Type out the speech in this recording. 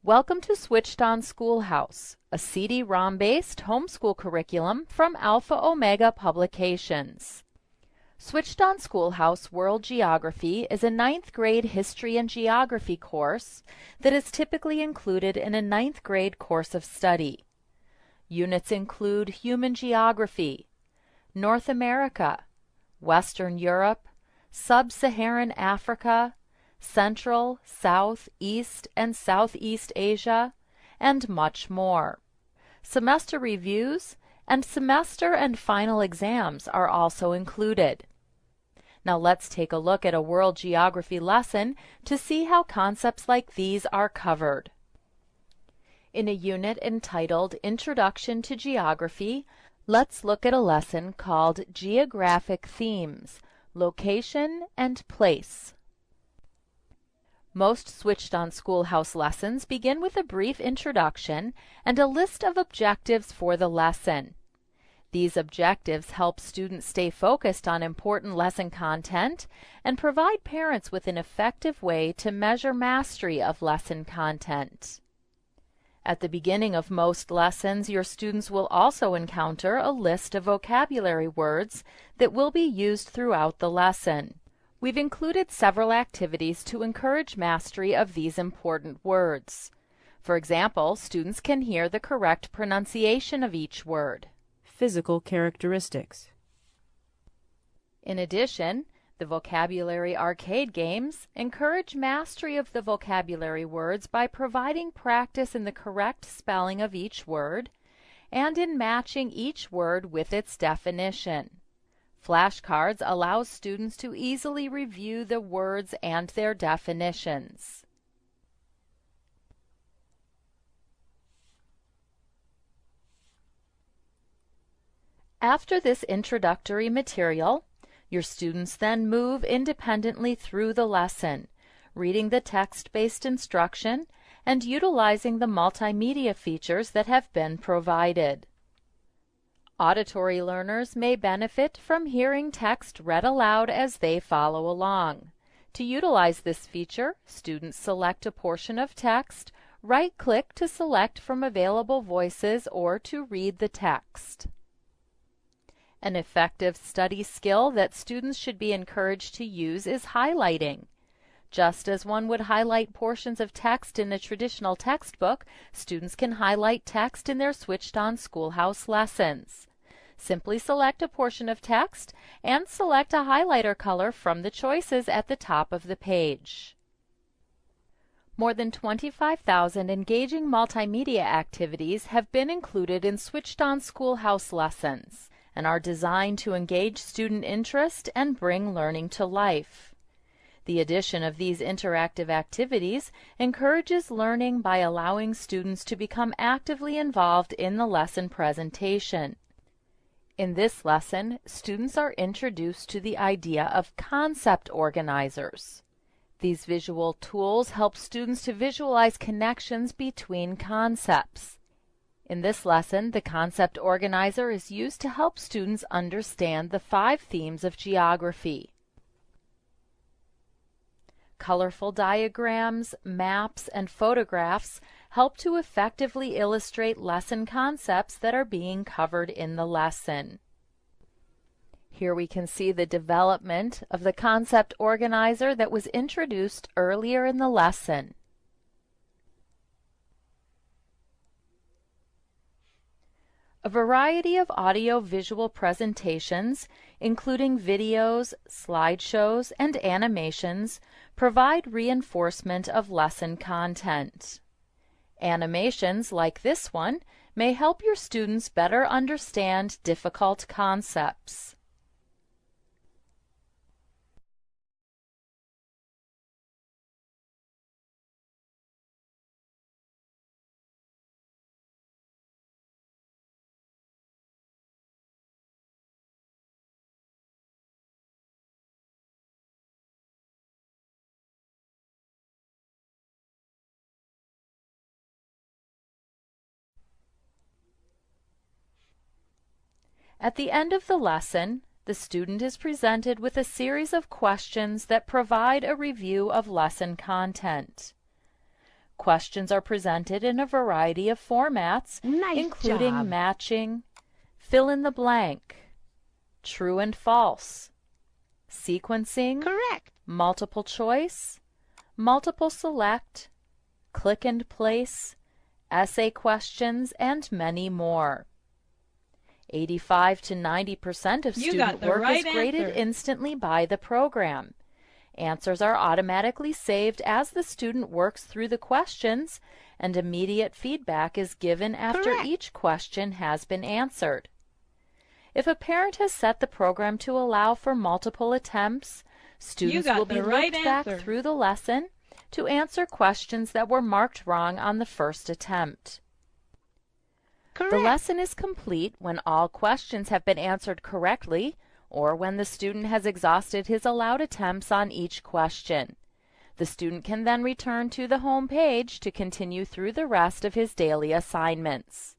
Welcome to Switched On Schoolhouse, a CD-ROM-based homeschool curriculum from Alpha Omega Publications. Switched On Schoolhouse World Geography is a 9th grade history and geography course that is typically included in a 9th grade course of study. Units include Human Geography, North America, Western Europe, Sub-Saharan Africa, Central, South, East, and Southeast Asia, and much more. Semester reviews and semester and final exams are also included. Now let's take a look at a world geography lesson to see how concepts like these are covered. In a unit entitled Introduction to Geography, let's look at a lesson called Geographic Themes, Location and Place. Most Switched On Schoolhouse lessons begin with a brief introduction and a list of objectives for the lesson. These objectives help students stay focused on important lesson content and provide parents with an effective way to measure mastery of lesson content. At the beginning of most lessons, your students will also encounter a list of vocabulary words that will be used throughout the lesson. We've included several activities to encourage mastery of these important words. For example, students can hear the correct pronunciation of each word. Physical characteristics. In addition, the vocabulary arcade games encourage mastery of the vocabulary words by providing practice in the correct spelling of each word and in matching each word with its definition. Flashcards allow students to easily review the words and their definitions. After this introductory material, your students then move independently through the lesson, reading the text-based instruction and utilizing the multimedia features that have been provided. Auditory learners may benefit from hearing text read aloud as they follow along. To utilize this feature, students select a portion of text, right-click to select from available voices or to read the text. An effective study skill that students should be encouraged to use is highlighting. Just as one would highlight portions of text in a traditional textbook, students can highlight text in their Switched On Schoolhouse lessons. Simply select a portion of text and select a highlighter color from the choices at the top of the page. More than 25,000 engaging multimedia activities have been included in Switched On Schoolhouse lessons and are designed to engage student interest and bring learning to life. The addition of these interactive activities encourages learning by allowing students to become actively involved in the lesson presentation. In this lesson, students are introduced to the idea of concept organizers. These visual tools help students to visualize connections between concepts. In this lesson, the concept organizer is used to help students understand the 5 themes of geography. Colorful diagrams, maps, and photographs help to effectively illustrate lesson concepts that are being covered in the lesson. Here we can see the development of the concept organizer that was introduced earlier in the lesson. A variety of audio-visual presentations, including videos, slideshows, and animations, provide reinforcement of lesson content. Animations like this one may help your students better understand difficult concepts. At the end of the lesson, the student is presented with a series of questions that provide a review of lesson content. Questions are presented in a variety of formats, Nice including job. matching, fill in the blank, true and false, sequencing, Correct. multiple choice, multiple select, click and place, essay questions, and many more. 85 to 90% of You got student the work right is graded answer. instantly by the program. Answers are automatically saved as the student works through the questions, and immediate feedback is given after Correct. each question has been answered. If a parent has set the program to allow for multiple attempts, students got will the be right looped back answer. through the lesson to answer questions that were marked wrong on the first attempt. Correct. The lesson is complete when all questions have been answered correctly or when the student has exhausted his allowed attempts on each question. The student can then return to the home page to continue through the rest of his daily assignments.